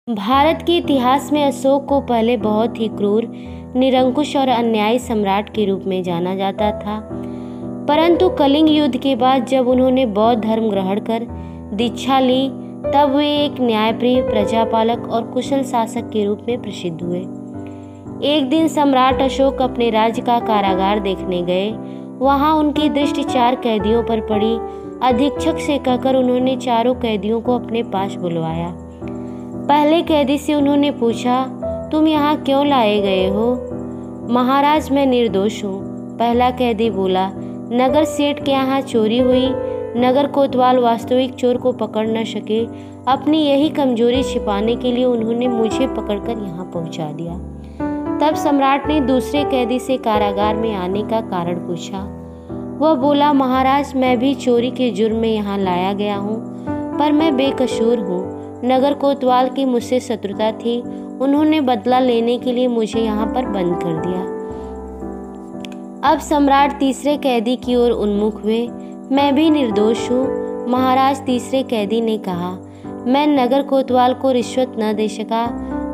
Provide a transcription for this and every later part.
भारत के इतिहास में अशोक को पहले बहुत ही क्रूर, निरंकुश और अन्यायी सम्राट के रूप में जाना जाता था। परंतु कलिंग युद्ध के बाद जब उन्होंने बौद्ध धर्म ग्रहण कर दीक्षा ली, तब वे एक न्यायप्रिय, प्रजापालक और कुशल शासक के रूप में प्रसिद्ध हुए। एक दिन सम्राट अशोक अपने राज्य का कारागार देखने गए। वहां उनकी दृष्टि 4 कैदियों पर पड़ी। अधीक्षक से कहकर उन्होंने चारों कैदियों को अपने पास बुलवाया। पहले कैदी से उन्होंने पूछा, तुम यहाँ क्यों लाए गए हो? महाराज, मैं निर्दोष हूँ। पहला कैदी बोला, नगर सेठ के यहाँ चोरी हुई। नगर कोतवाल वास्तविक चोर को पकड़ न सके। अपनी यही कमजोरी छिपाने के लिए उन्होंने मुझे पकड़कर यहाँ पहुँचा दिया। तब सम्राट ने दूसरे कैदी से कारागार में आने का कारण पूछा। वह बोला, महाराज, मैं भी चोरी के जुर्म में यहाँ लाया गया हूँ, पर मैं बेकसूर हूँ। नगर कोतवाल की मुझसे शत्रुता थी। उन्होंने बदला लेने के लिए मुझे यहाँ पर बंद कर दिया। अब सम्राट तीसरे कैदी की ओर उन्मुख हुए। मैं भी निर्दोष हूँ महाराज, तीसरे कैदी ने कहा। मैं नगर कोतवाल को रिश्वत न दे सका।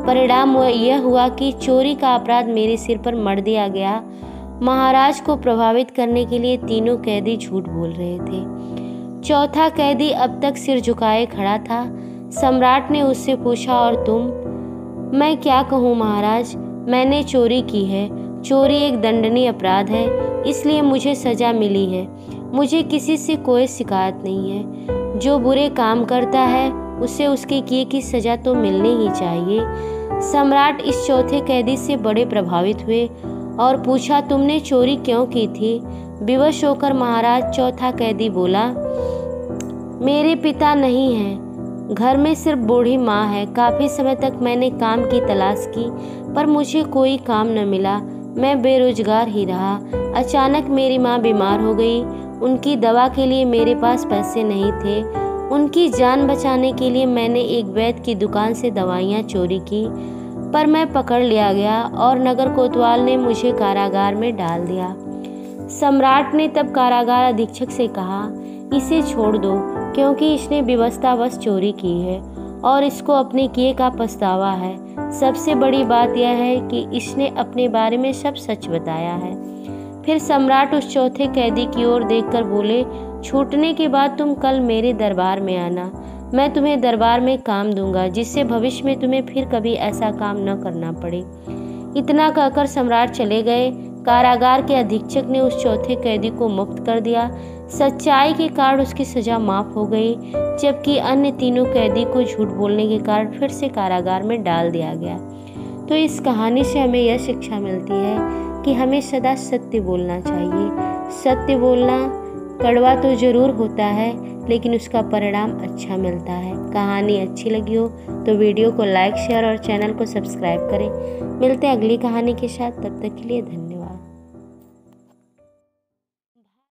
परिणाम यह हुआ कि चोरी का अपराध मेरे सिर पर मढ़ दिया गया। महाराज को प्रभावित करने के लिए तीनों कैदी झूठ बोल रहे थे। चौथा कैदी अब तक सिर झुकाए खड़ा था। सम्राट ने उससे पूछा, और तुम? मैं क्या कहूँ महाराज, मैंने चोरी की है। चोरी एक दंडनीय अपराध है, इसलिए मुझे सजा मिली है। मुझे किसी से कोई शिकायत नहीं है। जो बुरे काम करता है उसे उसके किए की सजा तो मिलनी ही चाहिए। सम्राट इस चौथे कैदी से बड़े प्रभावित हुए और पूछा, तुमने चोरी क्यों की थी? विवश होकर महाराज, चौथा कैदी बोला, मेरे पिता नहीं हैं, घर में सिर्फ बूढ़ी माँ है। काफ़ी समय तक मैंने काम की तलाश की, पर मुझे कोई काम न मिला। मैं बेरोजगार ही रहा। अचानक मेरी माँ बीमार हो गई। उनकी दवा के लिए मेरे पास पैसे नहीं थे। उनकी जान बचाने के लिए मैंने एक वैद्य की दुकान से दवाइयाँ चोरी की, पर मैं पकड़ लिया गया और नगर कोतवाल ने मुझे कारागार में डाल दिया। सम्राट ने तब कारागार अधीक्षक से कहा, इसे छोड़ दो, क्योंकि इसने विवशतावश चोरी की है और इसको अपने किए का पछतावा है। सबसे बड़ी बात यह है कि इसने अपने बारे में सब सच बताया है। फिर सम्राट उस चौथे कैदी की ओर देखकर बोले, छूटने के बाद तुम कल मेरे दरबार में आना। मैं तुम्हें दरबार में काम दूंगा, जिससे भविष्य में तुम्हें फिर कभी ऐसा काम न करना पड़े। इतना कहकर सम्राट चले गए। कारागार के अधीक्षक ने उस चौथे कैदी को मुक्त कर दिया। सच्चाई के कारण उसकी सजा माफ हो गई, जबकि अन्य तीनों कैदी को झूठ बोलने के कारण फिर से कारागार में डाल दिया गया। तो इस कहानी से हमें यह शिक्षा मिलती है कि हमें सदा सत्य बोलना चाहिए। सत्य बोलना कड़वा तो जरूर होता है, लेकिन उसका परिणाम अच्छा मिलता है। कहानी अच्छी लगी हो तो वीडियो को लाइक, शेयर और चैनल को सब्सक्राइब करें। मिलते हैं अगली कहानी के साथ, तब तक के लिए धन्यवाद।